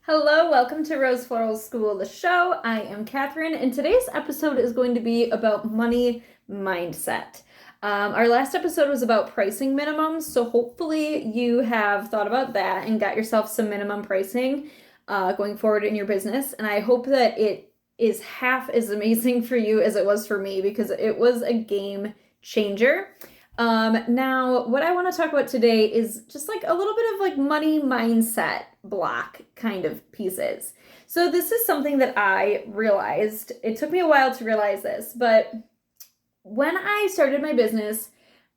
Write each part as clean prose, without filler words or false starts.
Hello, welcome to Rose Floral School, the show. I am Catherine, and today's episode is going to be about money mindset. Our last episode was about pricing minimums, so hopefully you have thought about that and got yourself some minimum pricing going forward in your business. And I hope that it is half as amazing for you as it was for me because it was a game changer. Now, what I want to talk about today is just like a little bit of like money mindset block kind of pieces. So this is something that I realized. It took me a while to realize this, but when I started my business,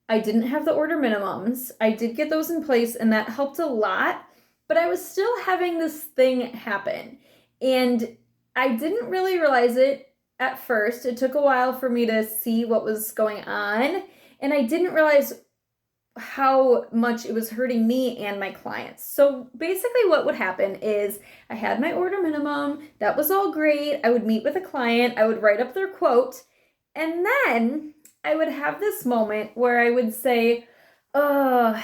I didn't have the order minimums. I did get those in place and that helped a lot, but I was still having this thing happen. And I didn't really realize it at first. It took a while for me to see what was going on. And I didn't realize how much it was hurting me and my clients. So basically what would happen is I had my order minimum. That was all great. I would meet with a client. I would write up their quote. And then I would have this moment where I would say, oh,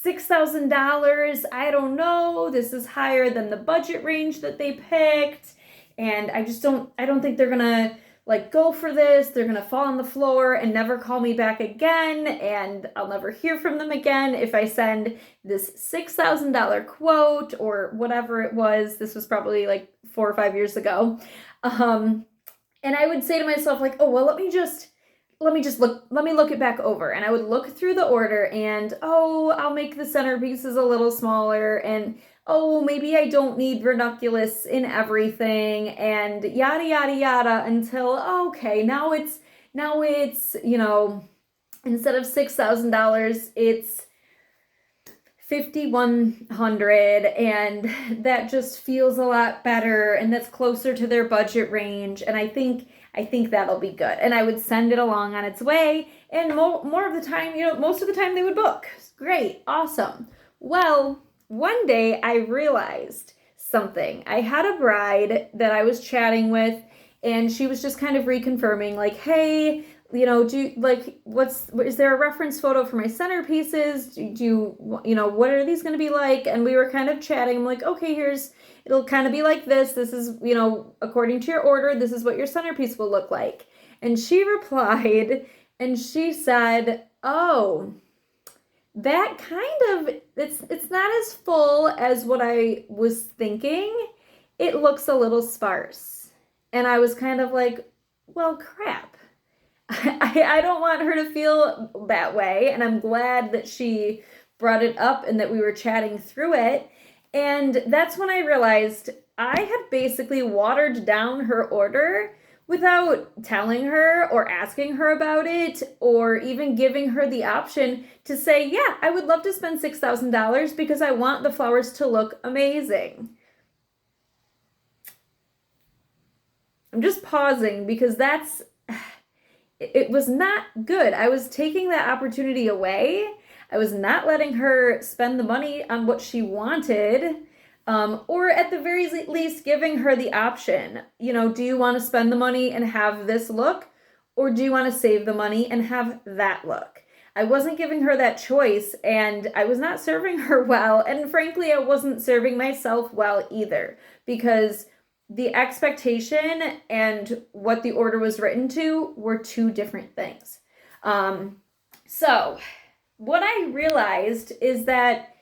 $6,000. I don't know. This is higher than the budget range that they picked. And I don't think they're going to like go for this. They're going to fall on the floor and never call me back again. And I'll never hear from them again if I send this $6,000 quote or whatever it was. This was probably like 4 or 5 years ago. And I would say to myself like, oh, well, let me look it back over. And I would look through the order and, oh, I'll make the centerpieces a little smaller and oh, maybe I don't need ranunculus in everything and yada, yada, yada until, okay, now it's, instead of $6,000, it's 5,100 and that just feels a lot better and that's closer to their budget range. And I think that'll be good. And I would send it along on its way. And more of the time, most of the time they would book. Great. Awesome. Well, one day I realized something. I had a bride that I was chatting with and she was just kind of reconfirming like, hey, is there a reference photo for my centerpieces? What are these going to be like? And we were kind of chatting. I'm like, okay, it'll kind of be like this. This is, according to your order, this is what your centerpiece will look like. And she replied and she said, oh, that kind of, it's not as full as what I was thinking. It looks a little sparse. And I was kind of like, well, crap. I don't want her to feel that way. And I'm glad that she brought it up and that we were chatting through it. And that's when I realized I had basically watered down her order without telling her or asking her about it or even giving her the option to say, yeah, I would love to spend $6,000 because I want the flowers to look amazing. I'm just pausing because it was not good. I was taking that opportunity away. I was not letting her spend the money on what she wanted, or at the very least giving her the option. Do you want to spend the money and have this look, or do you want to save the money and have that look? I wasn't giving her that choice, and I was not serving her well, and frankly, I wasn't serving myself well either, because the expectation and what the order was written to were two different things. So what I realized is that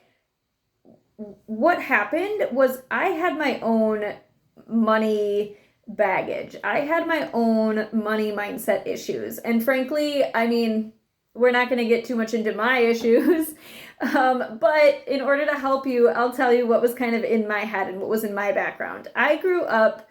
what happened was I had my own money baggage. I had my own money mindset issues. And frankly, we're not going to get too much into my issues. But in order to help you, I'll tell you what was kind of in my head and what was in my background. I grew up,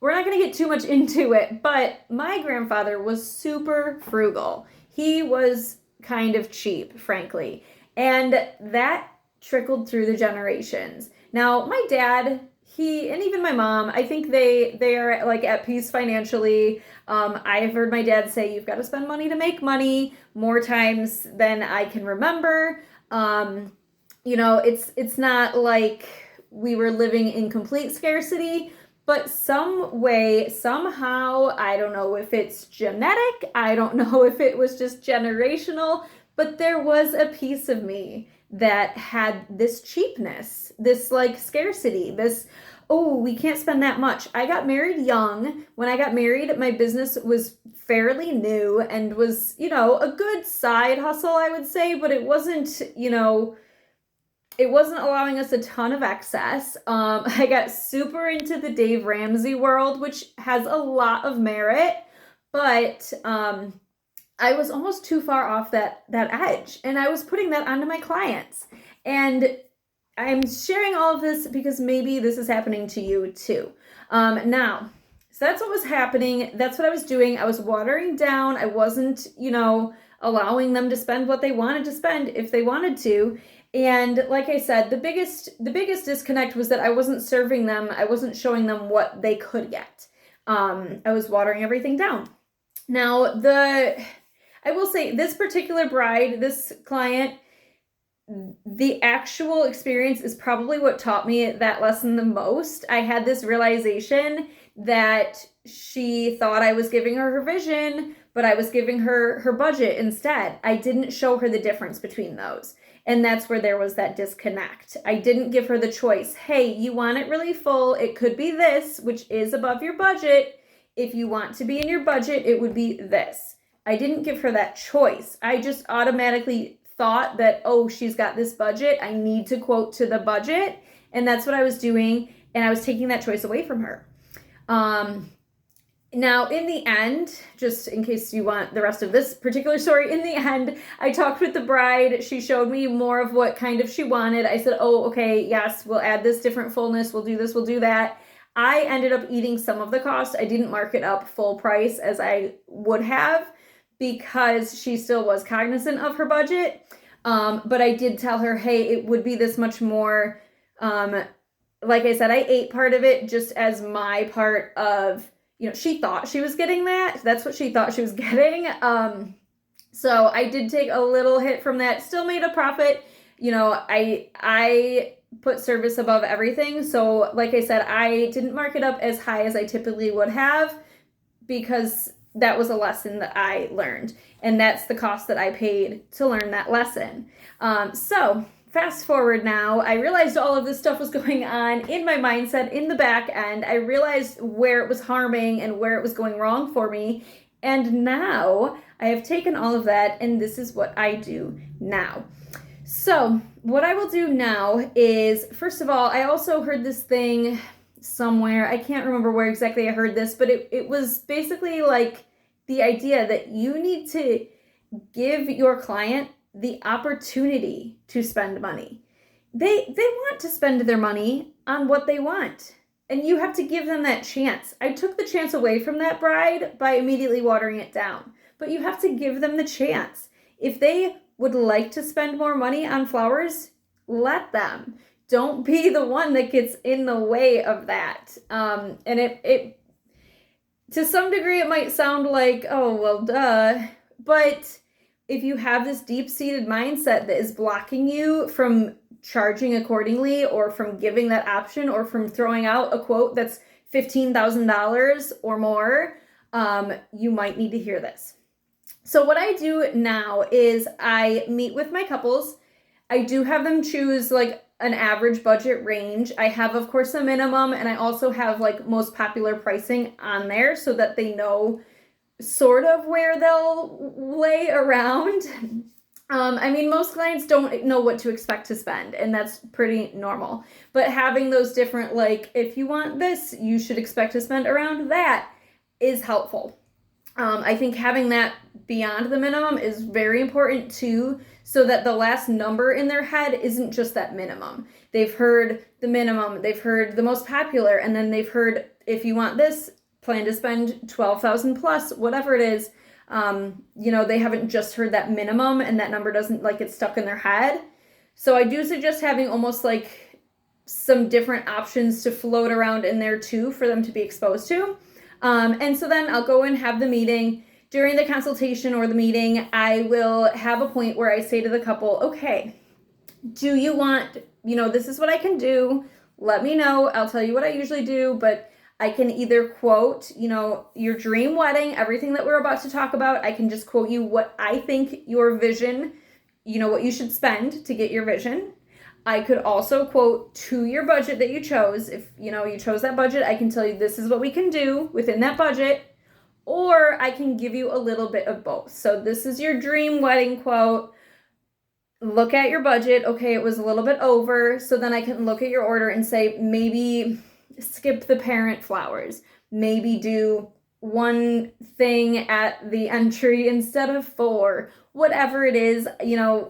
we're not going to get too much into it, but my grandfather was super frugal. He was kind of cheap, frankly. And that trickled through the generations. Now, my dad, and even my mom, I think they are like at peace financially. I've heard my dad say, you've got to spend money to make money more times than I can remember. It's not like we were living in complete scarcity, but some way, somehow, I don't know if it's genetic, I don't know if it was just generational, but there was a piece of me that had this cheapness, this like scarcity, this, oh, we can't spend that much. I got married young. When I got married, my business was fairly new and was, a good side hustle, I would say, but it wasn't, it wasn't allowing us a ton of excess. I got super into the Dave Ramsey world, which has a lot of merit, but I was almost too far off that edge, and I was putting that onto my clients. And I'm sharing all of this because maybe this is happening to you too. Now, so that's what was happening. That's what I was doing. I was watering down. I wasn't, allowing them to spend what they wanted to spend if they wanted to. And like I said, the biggest disconnect was that I wasn't serving them. I wasn't showing them what they could get. I was watering everything down. Now, I will say this particular bride, this client, the actual experience is probably what taught me that lesson the most. I had this realization that she thought I was giving her vision, but I was giving her budget instead. I didn't show her the difference between those. And that's where there was that disconnect. I didn't give her the choice. Hey, you want it really full? It could be this, which is above your budget. If you want to be in your budget, it would be this. I didn't give her that choice. I just automatically thought that, oh, she's got this budget. I need to quote to the budget. And that's what I was doing. And I was taking that choice away from her. Now, in the end, just in case you want the rest of this particular story, in the end, I talked with the bride. She showed me more of what kind of she wanted. I said, oh, okay, yes, we'll add this different fullness. We'll do this, we'll do that. I ended up eating some of the cost. I didn't mark it up full price as I would have because she still was cognizant of her budget. But I did tell her, hey, it would be this much more. Like I said, I ate part of it just as my part of, she thought she was getting that. That's what she thought she was getting. So I did take a little hit from that, still made a profit. I put service above everything. So like I said, I didn't mark it up as high as I typically would have because that was a lesson that I learned. And that's the cost that I paid to learn that lesson. So fast forward now, I realized all of this stuff was going on in my mindset in the back end. I realized where it was harming and where it was going wrong for me. And now I have taken all of that, and this is what I do now. So what I will do now is, first of all, I also heard this thing somewhere. I can't remember where exactly I heard this, but it was basically like the idea that you need to give your client the opportunity to spend money. They want to spend their money on what they want, and you have to give them that chance. I took the chance away from that bride by immediately watering it down, but you have to give them the chance. If they would like to spend more money on flowers, let them. Don't be the one that gets in the way of that. And it to some degree, it might sound like, oh, well, duh, but if you have this deep-seated mindset that is blocking you from charging accordingly or from giving that option or from throwing out a quote that's $15,000 or more, you might need to hear this. So what I do now is I meet with my couples. I do have them choose like an average budget range. I have, of course, a minimum, and I also have like most popular pricing on there so that they know sort of where they'll lay around. Most clients don't know what to expect to spend, and that's pretty normal. But having those different, like, if you want this, you should expect to spend around that is helpful. I think having that beyond the minimum is very important too, so that the last number in their head isn't just that minimum. They've heard the minimum, they've heard the most popular, and then they've heard, if you want this, plan to spend $12,000 plus, whatever it is. They haven't just heard that minimum, and that number doesn't like get stuck in their head. So I do suggest having almost like some different options to float around in there too for them to be exposed to. And so then I'll go and have the meeting. During the consultation or the meeting, I will have a point where I say to the couple, okay, do you want, this is what I can do. Let me know. I'll tell you what I usually do, but I can either quote, your dream wedding, everything that we're about to talk about. I can just quote you what I think your vision what you should spend to get your vision. I could also quote to your budget that you chose. If, you chose that budget, I can tell you this is what we can do within that budget, or I can give you a little bit of both. So this is your dream wedding quote. Look at your budget. Okay, it was a little bit over. So then I can look at your order and say, maybe skip the parent flowers. Maybe do one thing at the entry instead of 4. Whatever it is,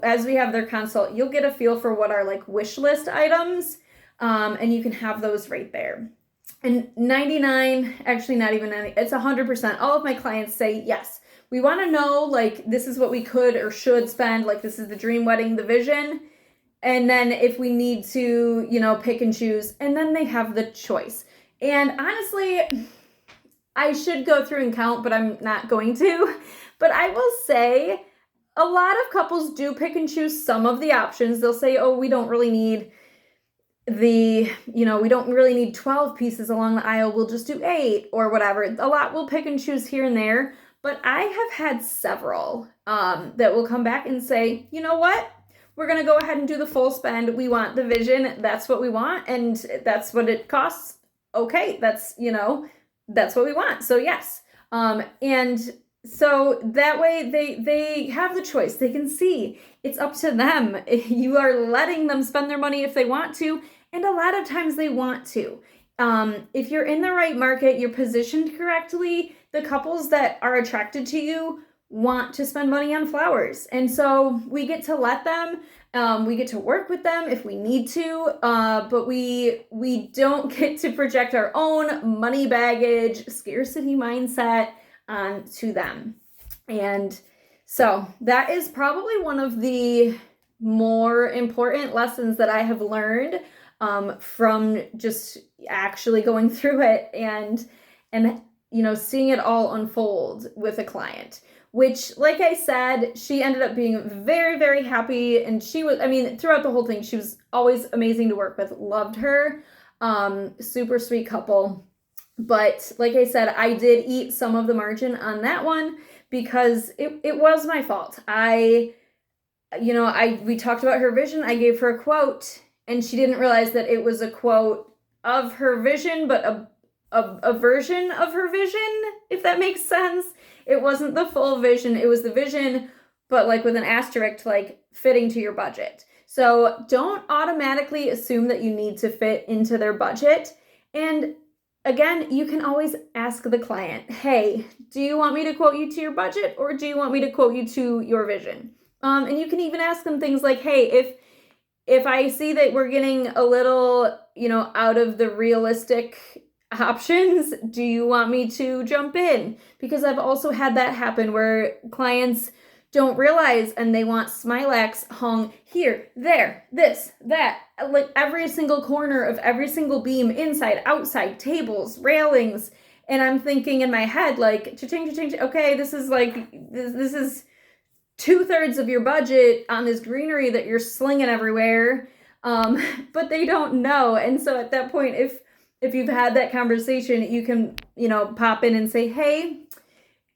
as we have their consult, you'll get a feel for what are like wish list items, and you can have those right there. And 99, actually not even 90, it's 100%. All of my clients say, yes, we want to know, like, this is what we could or should spend, like, this is the dream wedding, the vision. And then if we need to, pick and choose, and then they have the choice. And honestly, I should go through and count, but I'm not going to. But I will say a lot of couples do pick and choose some of the options. They'll say, oh, we don't really need we don't really need 12 pieces along the aisle. We'll just do 8 or whatever. A lot will pick and choose here and there. But I have had several that will come back and say, you know what? We're going to go ahead and do the full spend. We want the vision. That's what we want. And that's what it costs. Okay, that's what we want. So yes. And so that way they have the choice. They can see it's up to them. You are letting them spend their money if they want to. And a lot of times they want to. If you're in the right market, you're positioned correctly, the couples that are attracted to you want to spend money on flowers. And so we get to let them, we get to work with them if we need to, but we don't get to project our own money baggage, scarcity mindset onto them. And so that is probably one of the more important lessons that I have learned from just actually going through it and seeing it all unfold with a client, which, like I said, she ended up being very, very happy. And she was, throughout the whole thing, she was always amazing to work with. Loved her. Super sweet couple. But like I said, I did eat some of the margin on that one because it was my fault. We talked about her vision. I gave her a quote and she didn't realize that it was a quote of her vision, but a version of her vision, if that makes sense. It wasn't the full vision. It was the vision, but like with an asterisk, like fitting to your budget. So don't automatically assume that you need to fit into their budget. And again, you can always ask the client, hey, do you want me to quote you to your budget or do you want me to quote you to your vision? And you can even ask them things like, hey, if I see that we're getting a little, out of the realistic options, do you want me to jump in? Because I've also had that happen where clients don't realize and they want Smilax hung here, there, this, that, like every single corner of every single beam, inside, outside, tables, railings. And I'm thinking in my head, like, cha-ching, cha-ching, okay, this is like, this is 2/3 of your budget on this greenery that you're slinging everywhere. But they don't know. And so at that point, if you've had that conversation, you can, pop in and say, hey,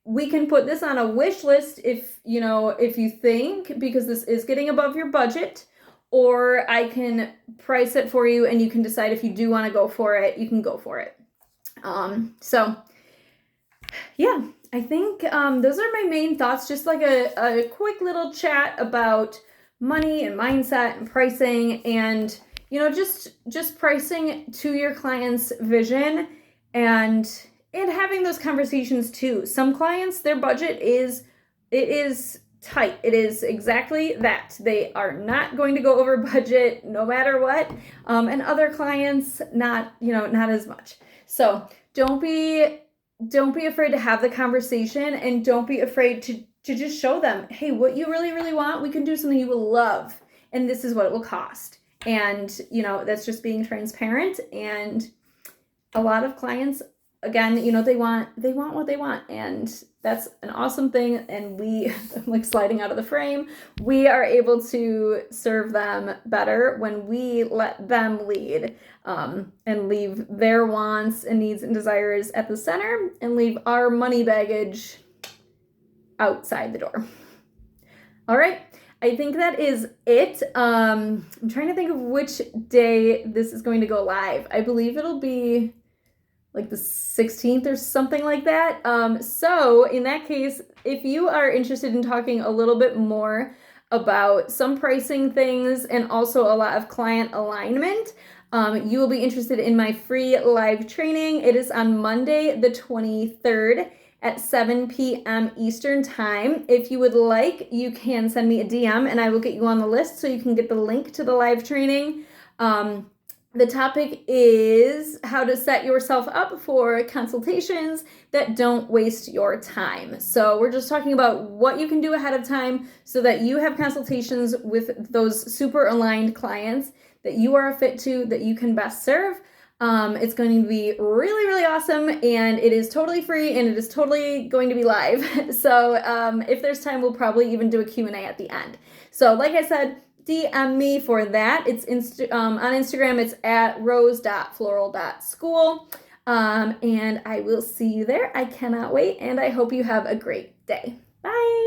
we can put this on a wish list if you think, because this is getting above your budget, or I can price it for you and you can decide if you do want to go for it, you can go for it. So yeah, I think those are my main thoughts, just like a quick little chat about money and mindset and pricing and, just pricing to your client's vision and having those conversations too. Some clients, their budget is tight. It is exactly that. They are not going to go over budget no matter what. And other clients, not as much. So don't be afraid to have the conversation and don't be afraid to just show them, hey, what you really, really want, we can do something you will love. And this is what it will cost. And, that's just being transparent. And a lot of clients, again, they want what they want. And that's an awesome thing. And I'm like sliding out of the frame. We are able to serve them better when we let them lead, and leave their wants and needs and desires at the center and leave our money baggage outside the door. All right. I think that is it. I'm trying to think of which day this is going to go live. I believe it'll be like the 16th or something like that. So in that case, if you are interested in talking a little bit more about some pricing things and also a lot of client alignment, you will be interested in my free live training. It is on Monday, the 23rd at 7 p.m. Eastern Time. If you would like, you can send me a DM and I will get you on the list so you can get the link to the live training. The topic is how to set yourself up for consultations that don't waste your time. So we're just talking about what you can do ahead of time so that you have consultations with those super aligned clients that you are a fit to, that you can best serve. It's going to be really, really awesome, and it is totally free, and it is totally going to be live. So if there's time, we'll probably even do a Q&A at the end. So like I said, DM me for that. It's on Instagram. It's at rose.floral.school. And I will see you there. I cannot wait, and I hope you have a great day. Bye.